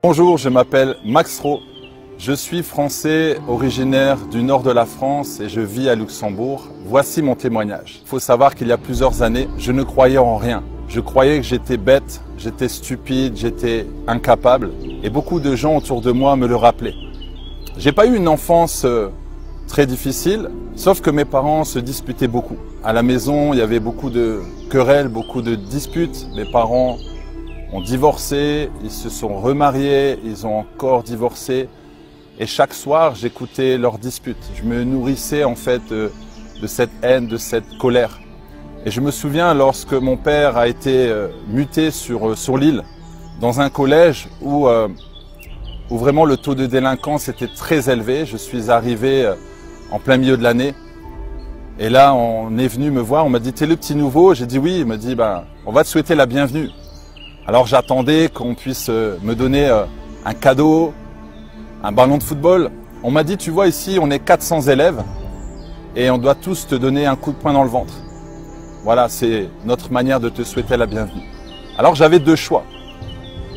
Bonjour, je m'appelle Max Rowe. Je suis français originaire du nord de la France et je vis à Luxembourg. Voici mon témoignage. Il faut savoir qu'il y a plusieurs années, je ne croyais en rien. Je croyais que j'étais bête, j'étais stupide, j'étais incapable. Et beaucoup de gens autour de moi me le rappelaient. J'ai pas eu une enfance très difficile, sauf que mes parents se disputaient beaucoup. À la maison, il y avait beaucoup de querelles, beaucoup de disputes. Mes parents ont divorcé, ils se sont remariés, ils ont encore divorcé. Et chaque soir, j'écoutais leurs disputes. Je me nourrissais en fait de cette haine, de cette colère. Et je me souviens lorsque mon père a été muté sur l'île, dans un collège où vraiment le taux de délinquance était très élevé. Je suis arrivé en plein milieu de l'année. Et là, on est venu me voir, on m'a dit « T'es le petit nouveau ?» J'ai dit « Oui ». Il m'a dit « On va te souhaiter la bienvenue ». Alors j'attendais qu'on puisse me donner un cadeau, un ballon de football. On m'a dit « Tu vois, ici, on est 400 élèves et on doit tous te donner un coup de poing dans le ventre. Voilà, c'est notre manière de te souhaiter la bienvenue. » Alors j'avais deux choix.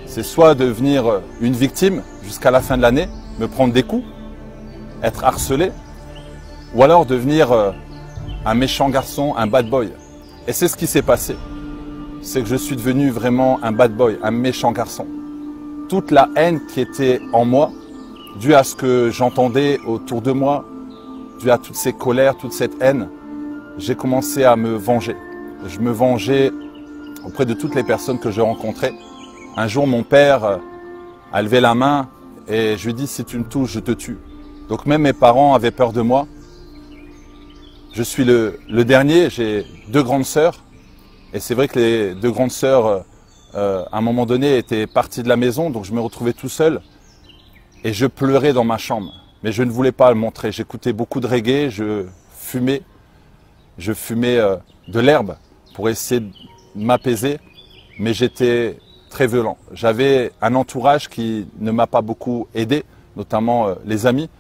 C'est soit devenir une victime jusqu'à la fin de l'année, me prendre des coups, être harcelé, ou alors devenir un méchant garçon, un bad boy. Et c'est ce qui s'est passé. C'est que je suis devenu vraiment un bad boy, un méchant garçon. Toute la haine qui était en moi, due à ce que j'entendais autour de moi, due à toutes ces colères, toute cette haine, j'ai commencé à me venger. Je me vengeais auprès de toutes les personnes que je rencontrais. Un jour, mon père a levé la main et je lui ai dit « Si tu me touches, je te tue ». Donc même mes parents avaient peur de moi. Je suis le dernier, j'ai deux grandes sœurs. Et c'est vrai que les deux grandes sœurs, à un moment donné, étaient parties de la maison, donc je me retrouvais tout seul. Et je pleurais dans ma chambre, mais je ne voulais pas le montrer. J'écoutais beaucoup de reggae, je fumais de l'herbe pour essayer de m'apaiser, mais j'étais très violent. J'avais un entourage qui ne m'a pas beaucoup aidé, notamment les amis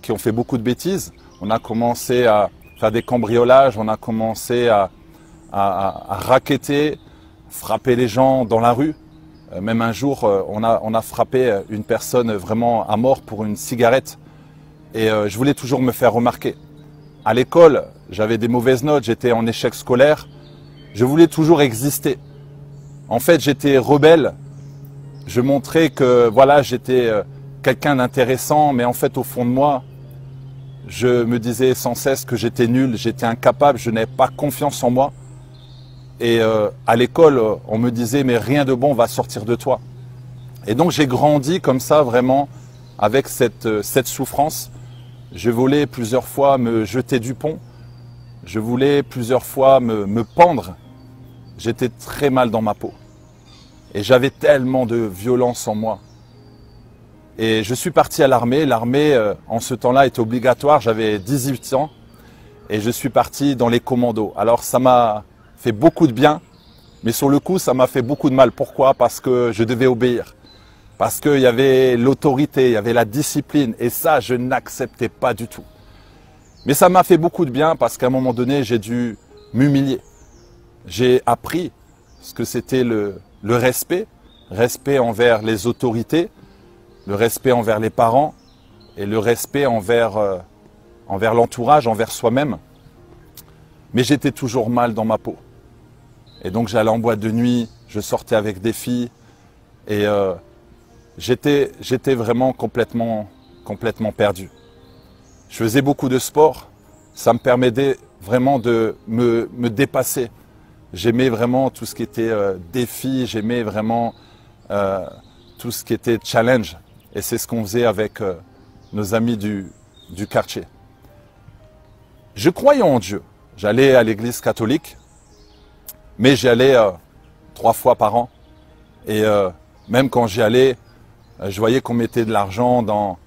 qui ont fait beaucoup de bêtises. On a commencé à faire des cambriolages, on a commencé à racketter, frapper les gens dans la rue. Même un jour, on a frappé une personne vraiment à mort pour une cigarette. Et je voulais toujours me faire remarquer. À l'école, j'avais des mauvaises notes, j'étais en échec scolaire. Je voulais toujours exister. En fait, j'étais rebelle. Je montrais que voilà, j'étais quelqu'un d'intéressant, mais en fait, au fond de moi, je me disais sans cesse que j'étais nul, j'étais incapable, je n'avais pas confiance en moi. Et à l'école, on me disait « mais rien de bon va sortir de toi ». Et donc j'ai grandi comme ça vraiment avec cette souffrance. Je voulais plusieurs fois me jeter du pont. Je voulais plusieurs fois me pendre. J'étais très mal dans ma peau. Et j'avais tellement de violence en moi. Et je suis parti à l'armée. L'armée, en ce temps-là, était obligatoire. J'avais 18 ans. Et je suis parti dans les commandos. Alors ça m'a fait beaucoup de bien, mais sur le coup, ça m'a fait beaucoup de mal. Pourquoi? Parce que je devais obéir. Parce qu'il y avait l'autorité, il y avait la discipline. Et ça, je n'acceptais pas du tout. Mais ça m'a fait beaucoup de bien parce qu'à un moment donné, j'ai dû m'humilier. J'ai appris ce que c'était le respect. Respect envers les autorités, le respect envers les parents et le respect envers l'entourage, envers soi-même. Mais j'étais toujours mal dans ma peau. Et donc j'allais en boîte de nuit, je sortais avec des filles et j'étais vraiment complètement perdu. Je faisais beaucoup de sport, ça me permettait vraiment de me dépasser. J'aimais vraiment tout ce qui était défi, j'aimais vraiment tout ce qui était challenge. Et c'est ce qu'on faisait avec nos amis du quartier. Je croyais en Dieu. J'allais à l'église catholique, mais j'y allais 3 fois par an. Et même quand j'y allais, je voyais qu'on mettait de l'argent dans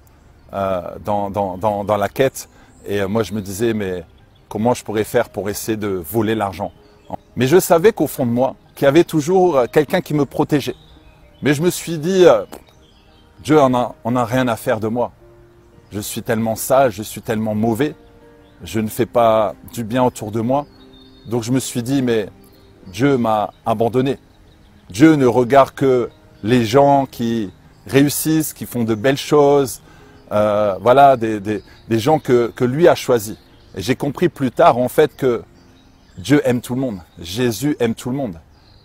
la quête. Et moi, je me disais, mais comment je pourrais faire pour essayer de voler l'argent? Mais je savais qu'au fond de moi, qu'il y avait toujours quelqu'un qui me protégeait. Mais je me suis dit, Dieu en a rien à faire de moi. Je suis tellement sale, je suis tellement mauvais. Je ne fais pas du bien autour de moi. Donc je me suis dit, mais Dieu m'a abandonné. Dieu ne regarde que les gens qui réussissent, qui font de belles choses, voilà, des gens que lui a choisis. Et j'ai compris plus tard en fait que Dieu aime tout le monde, Jésus aime tout le monde.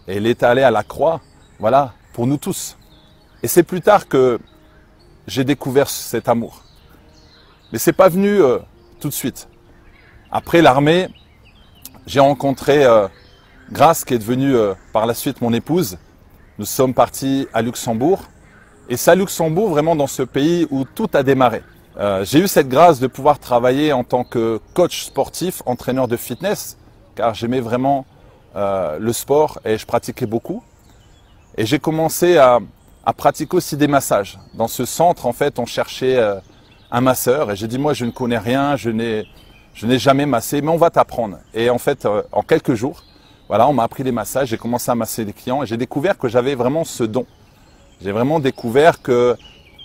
Et il est allé à la croix, voilà, pour nous tous. Et c'est plus tard que j'ai découvert cet amour. Mais c'est pas venu tout de suite. Après l'armée, j'ai rencontré Grace, qui est devenue par la suite mon épouse. Nous sommes partis à Luxembourg. Et c'est à Luxembourg, vraiment dans ce pays où tout a démarré. J'ai eu cette grâce de pouvoir travailler en tant que coach sportif, entraîneur de fitness, car j'aimais vraiment le sport et je pratiquais beaucoup. Et j'ai commencé à pratiquer aussi des massages. Dans ce centre, en fait, on cherchait un masseur. Et j'ai dit, moi, je ne connais rien, je n'ai jamais massé, mais on va t'apprendre. Et en fait, en quelques jours, voilà, on m'a appris les massages, j'ai commencé à masser les clients et j'ai découvert que j'avais vraiment ce don. J'ai vraiment découvert que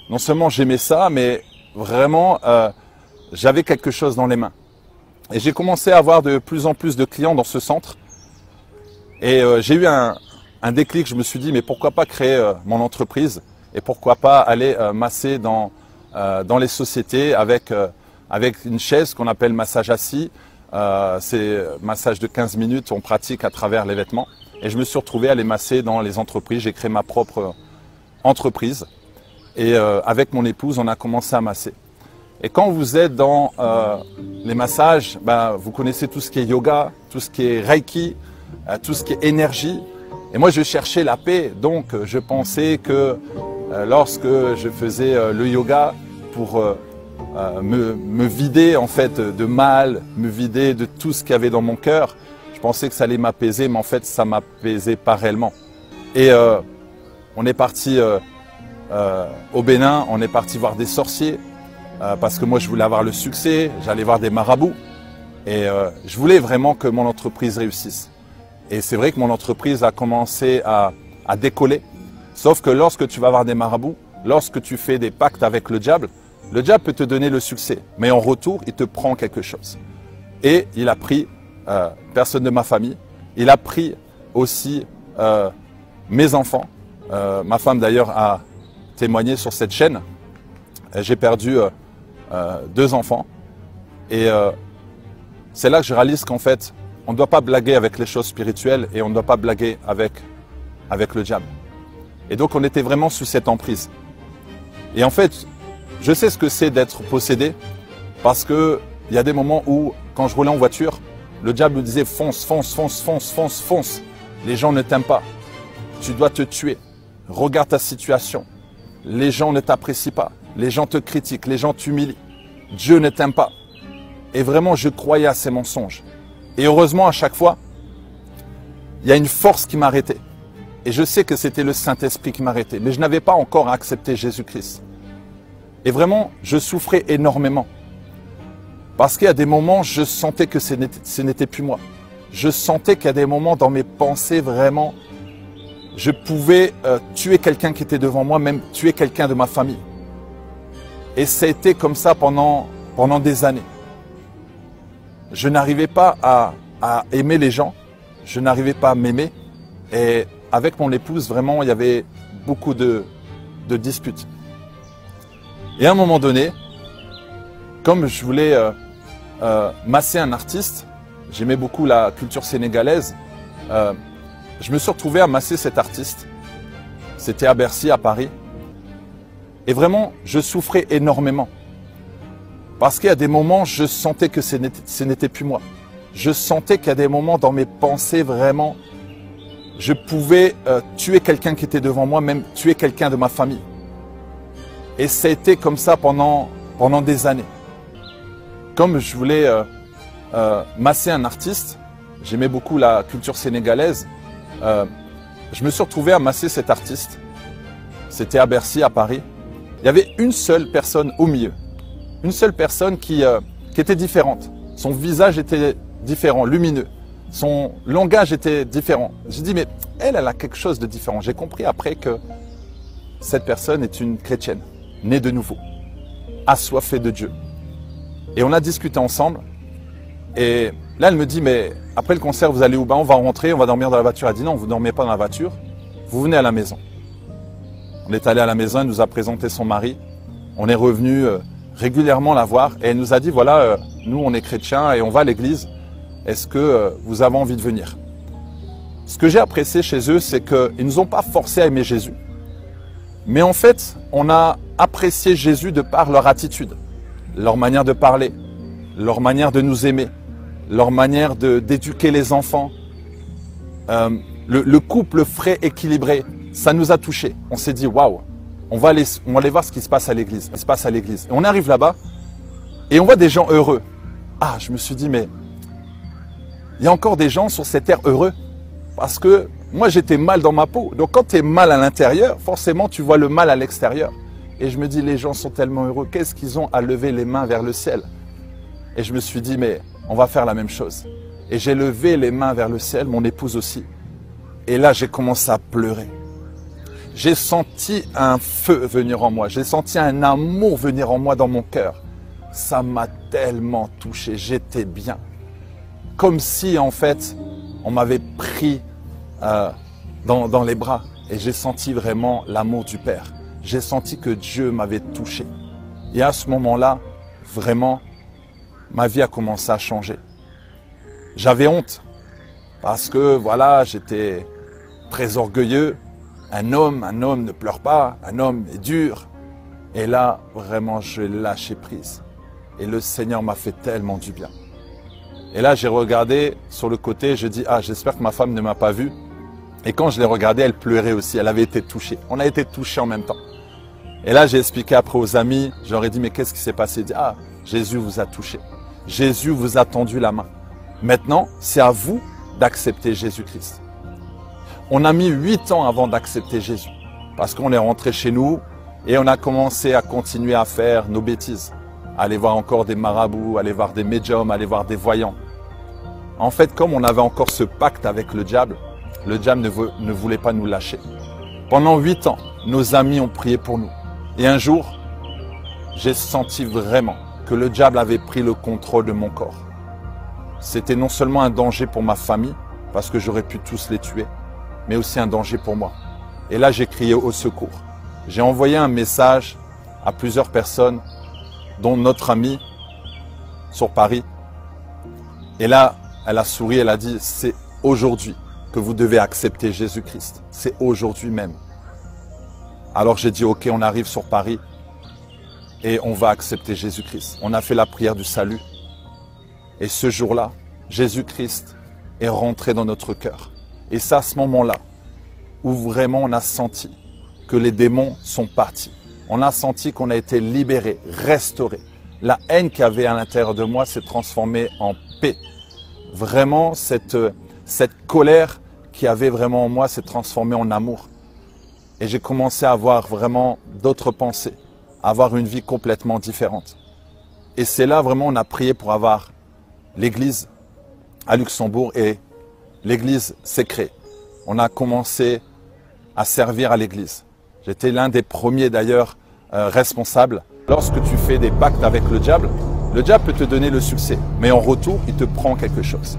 non seulement j'aimais ça, mais vraiment, j'avais quelque chose dans les mains. Et j'ai commencé à avoir de plus en plus de clients dans ce centre. Et j'ai eu un déclic, je me suis dit, mais pourquoi pas créer mon entreprise et pourquoi pas aller masser dans les sociétés avec une chaise qu'on appelle massage assis. C'est massage de 15 minutes, on pratique à travers les vêtements. Et je me suis retrouvé à les masser dans les entreprises. J'ai créé ma propre entreprise. Et avec mon épouse, on a commencé à masser. Et quand vous êtes dans les massages, ben, vous connaissez tout ce qui est yoga, tout ce qui est reiki, tout ce qui est énergie. Et moi, je cherchais la paix. Donc, je pensais que lorsque je faisais le yoga pour me vider en fait de mal, me vider de tout ce qu'il y avait dans mon cœur, je pensais que ça allait m'apaiser, mais en fait, ça m'apaisait pas réellement. Et on est parti au Bénin, on est parti voir des sorciers, parce que moi, je voulais avoir le succès, j'allais voir des marabouts. Et je voulais vraiment que mon entreprise réussisse. Et c'est vrai que mon entreprise a commencé à décoller. Sauf que lorsque tu vas voir des marabouts, lorsque tu fais des pactes avec le diable peut te donner le succès. Mais en retour, il te prend quelque chose. Et il a pris personne de ma famille. Il a pris aussi mes enfants. Ma femme d'ailleurs a témoigné sur cette chaîne. J'ai perdu 2 enfants. Et c'est là que je réalise qu'en fait, on ne doit pas blaguer avec les choses spirituelles et on ne doit pas blaguer avec le diable. Et donc on était vraiment sous cette emprise. Et en fait, je sais ce que c'est d'être possédé parce qu'il y a des moments où, quand je roulais en voiture, le diable me disait fonce, fonce, fonce, fonce, fonce, fonce. Les gens ne t'aiment pas. Tu dois te tuer. Regarde ta situation. Les gens ne t'apprécient pas. Les gens te critiquent. Les gens t'humilient. Dieu ne t'aime pas. Et vraiment, je croyais à ces mensonges. Et heureusement, à chaque fois, il y a une force qui m'arrêtait. Et je sais que c'était le Saint-Esprit qui m'arrêtait. Mais je n'avais pas encore accepté Jésus-Christ. Et vraiment, je souffrais énormément. Parce qu'il y a des moments, je sentais que ce n'était plus moi. Je sentais qu'il y a des moments dans mes pensées, vraiment, je pouvais tuer quelqu'un qui était devant moi, même tuer quelqu'un de ma famille. Et ça a été comme ça pendant des années. Je n'arrivais pas à aimer les gens, je n'arrivais pas à m'aimer. Et avec mon épouse, vraiment, il y avait beaucoup de disputes. Et à un moment donné, comme je voulais masser un artiste, j'aimais beaucoup la culture sénégalaise, je me suis retrouvé à masser cet artiste. C'était à Bercy, à Paris. Et vraiment, je souffrais énormément. Parce qu'il y a des moments, je sentais que ce n'était plus moi. Je sentais qu'il y a des moments dans mes pensées, vraiment, je pouvais tuer quelqu'un qui était devant moi, même tuer quelqu'un de ma famille. Et ça a été comme ça pendant des années. Comme je voulais masser un artiste, j'aimais beaucoup la culture sénégalaise, je me suis retrouvé à masser cet artiste. C'était à Bercy, à Paris. Il y avait une seule personne au milieu. Une seule personne qui était différente. Son visage était différent, lumineux. Son langage était différent. J'ai dit, mais elle a quelque chose de différent. J'ai compris après que cette personne est une chrétienne, née de nouveau, assoiffée de Dieu. Et on a discuté ensemble. Et là, elle me dit, mais après le concert, vous allez où? Ben, on va rentrer, on va dormir dans la voiture. Elle dit, non, vous ne dormez pas dans la voiture, vous venez à la maison. On est allé à la maison, elle nous a présenté son mari. On est revenu régulièrement la voir et elle nous a dit, voilà, nous on est chrétiens et on va à l'église. Est-ce que vous avez envie de venir? Ce que j'ai apprécié chez eux, c'est qu'ils ne nous ont pas forcé à aimer Jésus. Mais en fait, on a apprécié Jésus de par leur attitude, leur manière de parler, leur manière de nous aimer, leur manière d'éduquer les enfants. Le couple frais, équilibré, ça nous a touchés. On s'est dit, waouh, on va aller voir ce qui se passe à l'église. Et on arrive là-bas et on voit des gens heureux. Ah, je me suis dit, mais il y a encore des gens sur cette terre heureux. Parce que moi, j'étais mal dans ma peau. Donc, quand tu es mal à l'intérieur, forcément, tu vois le mal à l'extérieur. Et je me dis, les gens sont tellement heureux. Qu'est-ce qu'ils ont à lever les mains vers le ciel? Et je me suis dit, mais on va faire la même chose. Et j'ai levé les mains vers le ciel, mon épouse aussi. Et là, j'ai commencé à pleurer. J'ai senti un feu venir en moi. J'ai senti un amour venir en moi dans mon cœur. Ça m'a tellement touché. J'étais bien. Comme si, en fait, on m'avait pris dans les bras. Et j'ai senti vraiment l'amour du Père. J'ai senti que Dieu m'avait touché. Et à ce moment-là, vraiment, ma vie a commencé à changer. J'avais honte. Parce que, voilà, j'étais très orgueilleux. Un homme ne pleure pas. Un homme est dur. Et là, vraiment, je lâché prise. Et le Seigneur m'a fait tellement du bien. Et là, j'ai regardé sur le côté, je dis, ah, j'espère que ma femme ne m'a pas vu. Et quand je l'ai regardée, elle pleurait aussi, elle avait été touchée. On a été touchés en même temps. Et là, j'ai expliqué après aux amis, je leur ai dit, mais qu'est-ce qui s'est passé? Ils disent, ah, Jésus vous a touché. Jésus vous a tendu la main. Maintenant, c'est à vous d'accepter Jésus-Christ. On a mis 8 ans avant d'accepter Jésus. Parce qu'on est rentré chez nous et on a commencé à continuer à faire nos bêtises. Aller voir encore des marabouts, aller voir des médiums, aller voir des voyants. En fait, comme on avait encore ce pacte avec le diable ne voulait pas nous lâcher. Pendant 8 ans, nos amis ont prié pour nous. Et un jour, j'ai senti vraiment que le diable avait pris le contrôle de mon corps. C'était non seulement un danger pour ma famille, parce que j'aurais pu tous les tuer, mais aussi un danger pour moi. Et là, j'ai crié au secours. J'ai envoyé un message à plusieurs personnes, dont notre amie sur Paris. Et là, elle a souri, elle a dit, c'est aujourd'hui que vous devez accepter Jésus-Christ. C'est aujourd'hui même. Alors j'ai dit, ok, on arrive sur Paris et on va accepter Jésus-Christ. On a fait la prière du salut. Et ce jour-là, Jésus-Christ est rentré dans notre cœur. Et c'est à ce moment-là où vraiment on a senti que les démons sont partis. On a senti qu'on a été libéré, restauré. La haine qu'il y avait à l'intérieur de moi s'est transformée en paix. Vraiment, cette colère qu'il y avait vraiment en moi s'est transformée en amour. Et j'ai commencé à avoir vraiment d'autres pensées, à avoir une vie complètement différente. Et c'est là vraiment on a prié pour avoir l'église à Luxembourg et l'église s'est créée. On a commencé à servir à l'église. J'étais l'un des premiers d'ailleurs responsables. Lorsque tu fais des pactes avec le diable peut te donner le succès. Mais en retour, il te prend quelque chose.